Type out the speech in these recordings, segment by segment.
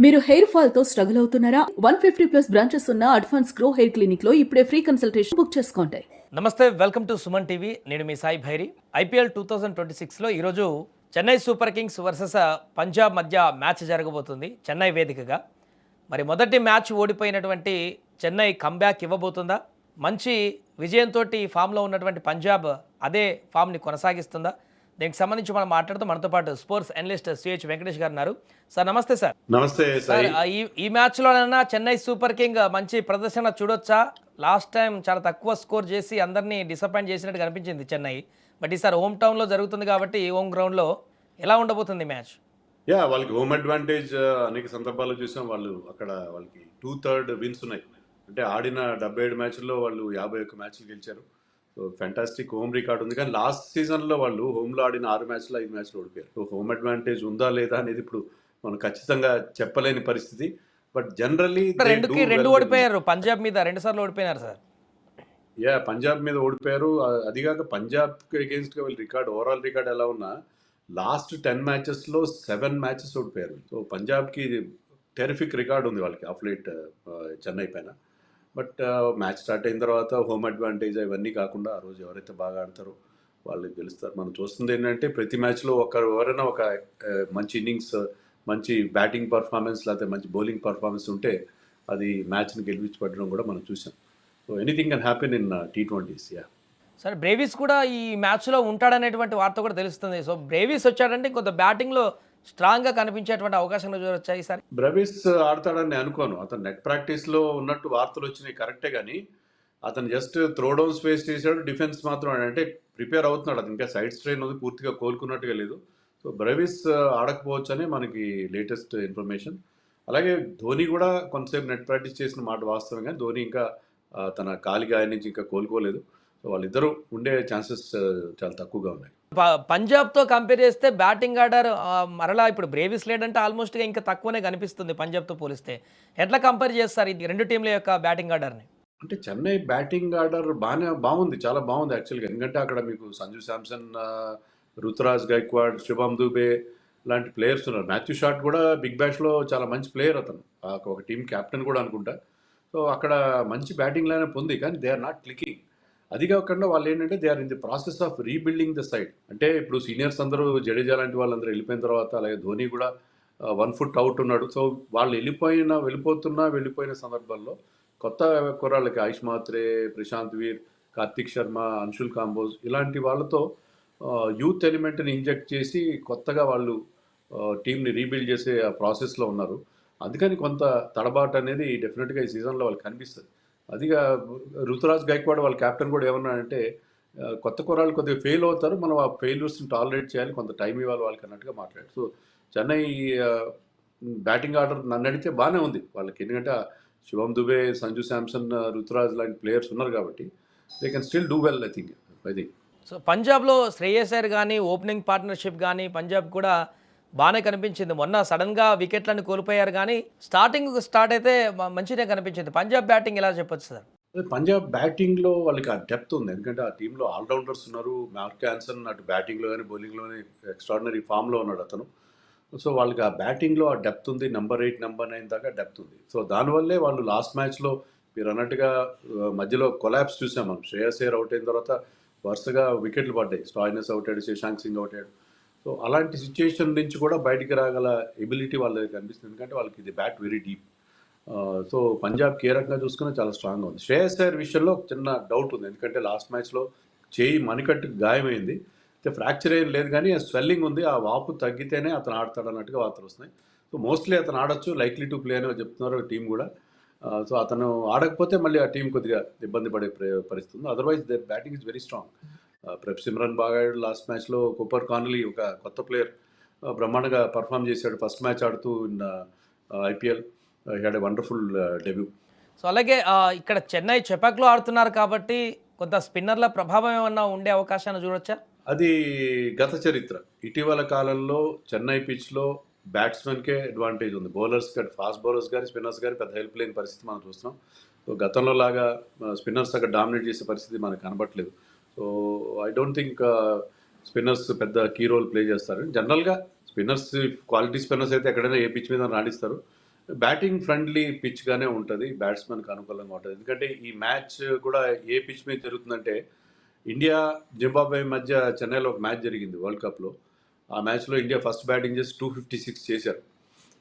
మీరు hair fall తో struggle అవుతున్నారా? 150+ బ్రాంచెస్ ఉన్న అడ్వాన్స్ గ్రో హెయిర్ క్లినిక్ లో ఇప్పుడే ఫ్రీ కన్సల్టేషన్ బుక్ చేసుకోండి. నమస్తే, వెల్కమ్ టు సుమన్ టీవీ. నేను మీ సాయి భైరి. ఐపీఎల్ 2026లో ఈరోజు Chennai super Kings versus Punjab మధ్య మ్యాచ్ జరగబోతుంది చెన్నై వేదికగా. మరి మొదటి మ్యాచ్ ఓడిపోయినటువంటి చెన్నై కంబ్యాక్ ఇవ్వబోతుందా? మంచి విజయంతో ఫామ్లో ఉన్నటువంటి పంజాబ్ అదే ఫామ్ని కొనసాగిస్తుందా? దీనికి సంబంధించి మనం మాట్లాడుతూ మనతో పాటు స్పోర్ట్స్ అనలిస్ట్ సిహెచ్ వెంకటేష్ గారు ఉన్నారు. సార్ నమస్తే. సార్ నమస్తే సార్, సాయి. ఈ మ్యాచ్లోనైనా చెన్నై సూపర్ కింగ్ మంచి ప్రదర్శన చూడొచ్చా? లాస్ట్ టైం చాలా తక్కువ స్కోర్ చేసి అందరినీ డిసప్పాయింట్ చేసినట్టు కనిపించింది చెన్నై. బట్ ఈసారి హోమ్ టౌన్లో జరుగుతుంది కాబట్టి హోమ్ గ్రౌండ్లో ఎలా ఉండబోతుంది మ్యాచ్? వాళ్ళకి హోమ్ అడ్వాంటేజ్ అనేక సందర్భాల్లో చూసాం. వాళ్ళకి 2/3 విన్స్ ఉన్నాయి. అంటే ఆడిన 77 మ్యాచ్ల్లో వాళ్ళు 51 మ్యాచ్లు గెలిచారు. సో ఫెంటాస్టిక్ హోమ్ రికార్డ్ ఉంది. కానీ లాస్ట్ సీజన్లో వాళ్ళు హోమ్లో ఆడిన 6 మ్యాచ్లో 5 మ్యాచ్లు ఓడిపోయారు. సో హోమ్ అడ్వాంటేజ్ ఉందా లేదా అనేది ఇప్పుడు మనం ఖచ్చితంగా చెప్పలేని పరిస్థితి. బట్ జనరల్లీ రెండు ఓడిపోయారు, పంజాబ్ మీద 2 సార్లు ఓడిపోయినారు సార్. పంజాబ్ మీద ఓడిపోయారు. అదిగాక పంజాబ్కి అగేన్స్ట్గా వీళ్ళ రికార్డ్, ఓవరాల్ రికార్డ్ ఎలా ఉన్నా లాస్ట్ 10 మ్యాచెస్లో 7 మ్యాచెస్ ఓడిపోయారు. సో పంజాబ్కి టెరిఫిక్ రికార్డ్ ఉంది వాళ్ళకి ఆఫ్ లేట్ చెన్నై పైన. బట్ మ్యాచ్ స్టార్ట్ అయిన తర్వాత హోమ్ అడ్వాంటేజ్ ఇవన్నీ కాకుండా ఆ రోజు ఎవరైతే బాగా ఆడతారో వాళ్ళు గెలుస్తారు. మనం చూస్తుంది ఏంటంటే ప్రతి మ్యాచ్లో ఎవరైనా ఒక మంచి ఇన్నింగ్స్, మంచి బ్యాటింగ్ పర్ఫార్మెన్స్ లేకపోతే మంచి బౌలింగ్ పర్ఫార్మెన్స్ ఉంటే అది మ్యాచ్ని గెలిపించబడడం కూడా మనం చూసాం. So anything can happen in T20s. Sir, Brevis కూడా ఈ మ్యాచ్లో ఉంటాడనేటువంటి వార్త కూడా తెలుస్తుంది. సో బ్రేవిస్ వచ్చాడంటే కొంత బ్యాటింగ్లో స్ట్రాంగ్గా కనిపించేటువంటి అవకాశం వచ్చాయి ఈసారి. బ్రేవిస్ ఆడతాడని అనుకోను. అతను నెట్ ప్రాక్టీస్లో ఉన్నట్టు వార్తలు వచ్చినాయి కరెక్టే, కానీ అతను జస్ట్ త్రో డౌన్ స్పేస్ చేశాడు. డిఫెన్స్ మాత్రం అంటే ప్రిపేర్ అవుతున్నాడు. అది ఇంకా సైడ్ స్ట్రెయిన్ ఉంది, పూర్తిగా కోలుకున్నట్టుగా లేదు. సో బ్రేవిస్ ఆడకపోవచ్చు అని మనకి లేటెస్ట్ ఇన్ఫర్మేషన్. అలాగే ధోని కూడా కొంతసేపు నెట్ ప్రాక్టీస్ చేసిన మాట వాస్తవం, కానీ ధోని ఇంకా తన కాలి గాయం నుంచి ఇంకా కోలుకోలేదు. సో వాళ్ళిద్దరూ ఉండే ఛాన్సెస్ చాలా తక్కువగా ఉన్నాయి. పంజాబ్తో కంపేర్ చేస్తే బ్యాటింగ్ ఆర్డర్ మరలా ఇప్పుడు బ్రేవిస్ లేడంటే ఆల్మోస్ట్గా ఇంకా తక్కువనే కనిపిస్తుంది పంజాబ్తో పోలిస్తే. ఎట్లా కంపేర్ చేస్తారు ఈ రెండు టీంల యొక్క బ్యాటింగ్ ఆర్డర్ని? అంటే చెన్నై బ్యాటింగ్ ఆర్డర్ బాగుంది, చాలా బాగుంది యాక్చువల్గా. ఎందుకంటే అక్కడ మీకు సంజు శాంసన్, రుతురాజ్ గైక్వాడ్, శుభమ్ దూబే లాంటి ప్లేయర్స్ ఉన్నారు. మాథ్యూ షాట్ కూడా బిగ్ బ్యాష్లో చాలా మంచి ప్లేయర్ అతను, ఒక టీం కెప్టెన్ కూడా అనుకుంటా. సో అక్కడ మంచి బ్యాటింగ్ లైనప్ ఉంది, కానీ దే ఆర్ నాట్ క్లికింగ్. అది కాకుండా వాళ్ళు ఏంటంటే they are in the process of rebuilding the side. అంటే ఇప్పుడు సీనియర్స్ అందరూ, జడేజా లాంటి వాళ్ళందరూ వెళ్ళిపోయిన తర్వాత, అలాగే ధోని కూడా 1 ఫుట్ అవుట్ ఉన్నాడు. సో వాళ్ళు వెళ్ళిపోయిన సందర్భాల్లో కొత్త కుర్రాళ్ళకి ఆయుష్ మాత్రే, ప్రశాంత్ వీర్, కార్తిక్ శర్మ, అంశుల్ కాంబోజ్ ఇలాంటి వాళ్ళతో యూత్ ఎలిమెంట్ని ఇంజెక్ట్ చేసి కొత్తగా వాళ్ళు టీంని రీబిల్డ్ చేసే ఆ ప్రాసెస్లో ఉన్నారు. అందుకని కొంత తడబాటు అనేది డెఫినెట్గా ఈ సీజన్లో వాళ్ళకి కనిపిస్తుంది. అదిగా రుతురాజ్ గైక్వాడ్ వాళ్ళ కెప్టెన్ కూడా ఏమన్నాడంటే కొత్త కుర్రాళ్ళు కొద్దిగా ఫెయిల్ అవుతారు, మనం ఆ ఫెయిల్యూర్స్ని టాలరేట్ చేయాలి, కొంత టైం ఇవ్వాలి వాళ్ళకి అన్నట్టుగా మాట్లాడారు. సో చెన్నై బ్యాటింగ్ ఆర్డర్ నన్ను అడిగితే బాగానే ఉంది వాళ్ళకి. ఎందుకంటే శుభమ్ దుబే, సంజు శాంసన్, రుతురాజ్ లాంటి ప్లేయర్స్ ఉన్నారు కాబట్టి they can still do well I think. అది సో పంజాబ్లో శ్రేయస్ అయ్యర్ కానీ ఓపెనింగ్ పార్ట్నర్షిప్ కానీ పంజాబ్ కూడా బాగానే కనిపించింది. మొన్న సడన్గా వికెట్లను కోల్పోయారు, కానీ స్టార్ట్ అయితే మంచిగా కనిపించింది. పంజాబ్ బ్యాటింగ్ ఎలా చెప్పొచ్చు సార్? పంజాబ్ బ్యాటింగ్లో వాళ్ళకి ఆ డెప్త్ ఉంది. ఎందుకంటే ఆ టీంలో ఆల్రౌండర్స్ ఉన్నారు. మార్క్ యాన్సన్ అటు బ్యాటింగ్లో కానీ బౌలింగ్లోనే ఎక్స్ట్రాడినరీ ఫామ్లో ఉన్నాడు అతను. సో వాళ్ళకి ఆ బ్యాటింగ్లో ఆ డెప్త్ ఉంది. నెంబర్ 8, నెంబర్ 9 దాకా డెప్త్ ఉంది. సో దానివల్లే వాళ్ళు లాస్ట్ మ్యాచ్లో మీరు అన్నట్టుగా మధ్యలో కొలాప్స్ చూసాం మనం. శ్రేయస్ అయ్యర్ అవుట్ అయిన తర్వాత వరుసగా వికెట్లు పడ్డాయి. స్టాయినస్ అవుట్ అయ్యాడు, శశాంక్ సింగ్ అవుట్ అయ్యాడు. సో అలాంటి సిచ్యుయేషన్ నుంచి కూడా బయటికి రాగల ఎబిలిటీ వాళ్ళకి కనిపిస్తుంది. ఎందుకంటే వాళ్ళకి ఇది బ్యాట్ వెరీ డీప్. సో పంజాబ్కి ఏ రకంగా చూసుకున్నా చాలా స్ట్రాంగ్గా ఉంది. శ్రేయస్ అయ్యర్ విషయంలో చిన్న డౌట్ ఉంది. ఎందుకంటే లాస్ట్ మ్యాచ్లో చేయి మణికట్టుకు గాయమైంది. అయితే ఫ్రాక్చర్ ఏం లేదు, కానీ స్వెల్లింగ్ ఉంది. ఆ వాపు తగ్గితేనే అతను ఆడతాడు అన్నట్టుగా వార్తలు వస్తున్నాయి. సో మోస్ట్లీ అతను ఆడొచ్చు, లైక్లీ టు ప్లే అని చెప్తున్నారు టీం కూడా. సో అతను ఆడకపోతే మళ్ళీ ఆ టీం కొద్దిగా ఇబ్బంది పడే పరిస్థితి ఉంది. Otherwise the batting is very strong. Prep Simran బాగా ఆడాడు లాస్ట్ మ్యాచ్లో. కూపర్ కాన్లీ ఒక కొత్త ప్లేయర్, బ్రహ్మాండంగా పర్ఫామ్ చేశాడు. ఫస్ట్ మ్యాచ్ ఆడుతూ in IPL had a wonderful debut. So అలాగే ఇక్కడ చెన్నై చెపాక్లో ఆడుతున్నారు కాబట్టి కొంత స్పిన్నర్ల ప్రభావం ఏమన్నా ఉండే అవకాశాన్ని చూడొచ్చా? అది గత చరిత్ర. ఇటీవల కాలంలో చెన్నై పిచ్లో బ్యాట్స్మెన్కే అడ్వాంటేజ్ ఉంది. బౌలర్స్ కానీ, ఫాస్ట్ బౌలర్స్ కానీ, స్పిన్నర్స్ కానీ పెద్ద హెల్ప్ లేని పరిస్థితి మనం చూస్తున్నాం. సో గతంలో లాగా స్పిన్నర్స్ అక్కడ డామినేట్ చేసే పరిస్థితి మనకు కనబట్లేదు. So I don't think spinners పెద్ద కీ రోల్ ప్లే చేస్తారు. జనరల్గా స్పిన్నర్స్, క్వాలిటీ స్పిన్నర్స్ అయితే ఎక్కడైనా ఏ పిచ్ మీద రాణిస్తారు. బ్యాటింగ్ ఫ్రెండ్లీ పిచ్గానే ఉంటుంది, బ్యాట్స్మెన్కి అనుకూలంగా ఉంటుంది. ఎందుకంటే ఈ మ్యాచ్ కూడా ఏ పిచ్ మీద జరుగుతుందంటే, ఇండియా జింబాబ్వే మధ్య చెన్నైలో ఒక మ్యాచ్ జరిగింది వరల్డ్ కప్లో. ఆ మ్యాచ్లో ఇండియా ఫస్ట్ బ్యాటింగ్ చేసి 256 చేశారు.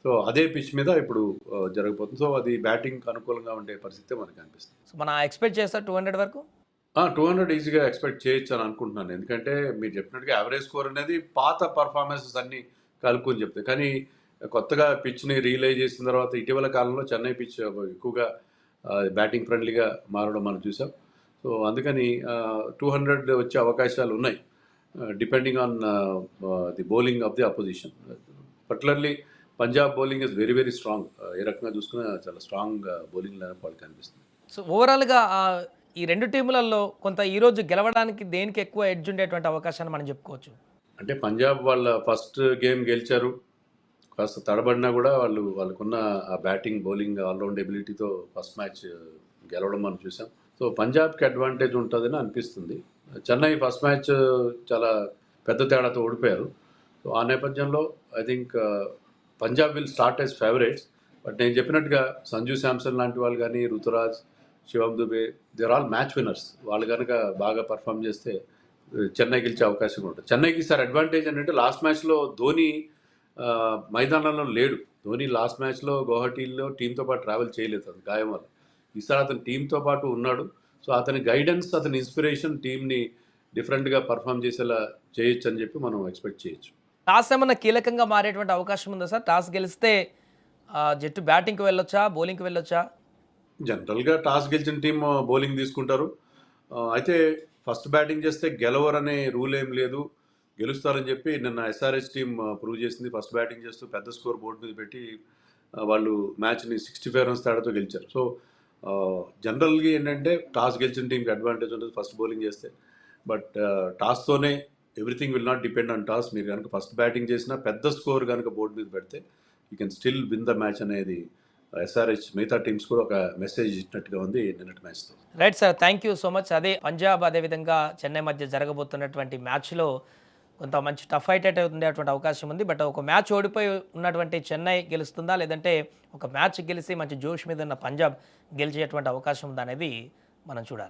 సో అదే పిచ్ మీద ఇప్పుడు జరగబోతుంది. సో అది బ్యాటింగ్కి అనుకూలంగా ఉండే పరిస్థితి మనకు అనిపిస్తుంది. సో మనం ఎక్స్పెక్ట్ చేస్తా 200 వరకు. 200 ఈజీగా ఎక్స్పెక్ట్ చేయొచ్చు అని అనుకుంటున్నాను. ఎందుకంటే మీరు చెప్పినట్టుగా యావరేజ్ స్కోర్ అనేది పాత పర్ఫార్మెన్సెస్ అన్నీ కలుపుకొని చెప్తాయి. కానీ కొత్తగా పిచ్ని రియలైజ్ చేసిన తర్వాత ఇటీవల కాలంలో చెన్నై పిచ్ ఎక్కువగా బ్యాటింగ్ ఫ్రెండ్లీగా మారడం మనం చూసాం. సో అందుకని 200 వచ్చే అవకాశాలు ఉన్నాయి, depending on the bowling of the opposition. Particularly Punjab bowling is very very strong. ఏ రకంగా చూసుకున్నా చాలా స్ట్రాంగ్ బౌలింగ్ లైనప్ వాళ్ళకి కనిపిస్తుంది. సో ఓవరాల్గా ఈ రెండు టీములలో కొంత ఈరోజు గెలవడానికి దేనికి ఎక్కువ ఎడ్జ్ ఉండేటువంటి అవకాశాన్ని మనం చెప్పుకోవచ్చు. అంటే పంజాబ్ వాళ్ళ ఫస్ట్ గేమ్ గెలిచారు, కాస్త తడబడినా కూడా వాళ్ళకున్న ఆ బ్యాటింగ్ బౌలింగ్ ఆల్రౌండ్ ఎబిలిటీతో ఫస్ట్ మ్యాచ్ గెలవడం మనం చూసాం. సో పంజాబ్కి అడ్వాంటేజ్ ఉంటుందని అనిపిస్తుంది. చెన్నై ఫస్ట్ మ్యాచ్ చాలా పెద్ద తేడాతో ఓడిపోయారు. సో ఆ నేపథ్యంలో I think Punjab will start as favourites. But నేను చెప్పినట్టుగా సంజు శాంసన్ లాంటి వాళ్ళు కానీ, Ruturaj, Shivam Dube, they're all match winners. వాళ్ళు కనుక బాగా పర్ఫామ్ చేస్తే చెన్నై గెలిచే అవకాశం ఉంటుంది. చెన్నైకి ఈసారి అడ్వాంటేజ్ ఏంటంటే లాస్ట్ మ్యాచ్లో ధోని మైదానంలో లేడు. ధోని లాస్ట్ మ్యాచ్లో గౌహటీలో టీంతో పాటు ట్రావెల్ చేయలేదు, అది గాయం వల్ల. ఈసారి అతను టీంతో పాటు ఉన్నాడు. సో అతని గైడెన్స్, అతని ఇన్స్పిరేషన్ టీంని డిఫరెంట్గా పర్ఫామ్ చేసేలా చేయొచ్చు అని చెప్పి మనం ఎక్స్పెక్ట్ చేయొచ్చు. టాస్ ఏమన్నా కీలకంగా మారేటువంటి అవకాశం ఉందా సార్? టాస్ గెలిస్తే జట్టు బ్యాటింగ్కి వెళ్ళొచ్చా, బౌలింగ్కి వెళ్ళొచ్చా? జనరల్గా టాస్ గెలిచిన టీం బౌలింగ్ తీసుకుంటారు. అయితే ఫస్ట్ బ్యాటింగ్ చేస్తే గెలవరనే రూల్ ఏం లేదు, గెలుస్తారని చెప్పి నిన్న ఎస్ఆర్హెచ్ టీం ప్రూవ్ చేసింది. ఫస్ట్ బ్యాటింగ్ చేస్తూ పెద్ద స్కోర్ బోర్డు మీద పెట్టి వాళ్ళు మ్యాచ్ని 65 రన్స్ తేడాతో గెలిచారు. సో జనరల్గా ఏంటంటే టాస్ గెలిచిన టీంకి అడ్వాంటేజ్ ఉంటుంది ఫస్ట్ బౌలింగ్ చేస్తే. బట్ టాస్తోనే everything will not depend on toss. మీరు కనుక ఫస్ట్ బ్యాటింగ్ చేసినా పెద్ద స్కోర్ కనుక బోర్డు మీద పెడితే you can still win the match అనేది ఎస్ఆర్హెచ్ మిగతా టీమ్స్ కూడా ఒక మెసేజ్ ఇచ్చినట్టుగా ఉంది నిన్నటి మ్యాచ్తో. Right sir, thank you so much. అదే పంజాబ్ అదేవిధంగా చెన్నై మధ్య జరగబోతున్నటువంటి మ్యాచ్లో కొంత మంచి టఫ్ ఫైట్ అయితే ఉండేటువంటి అవకాశం ఉంది. బట్ ఒక మ్యాచ్ ఓడిపోయి ఉన్నటువంటి చెన్నై గెలుస్తుందా, లేదంటే ఒక మ్యాచ్ గెలిచి మంచి జోష్ మీద ఉన్న పంజాబ్ గెలిచేటువంటి అవకాశం ఉందా అనేది మనం చూడాలి.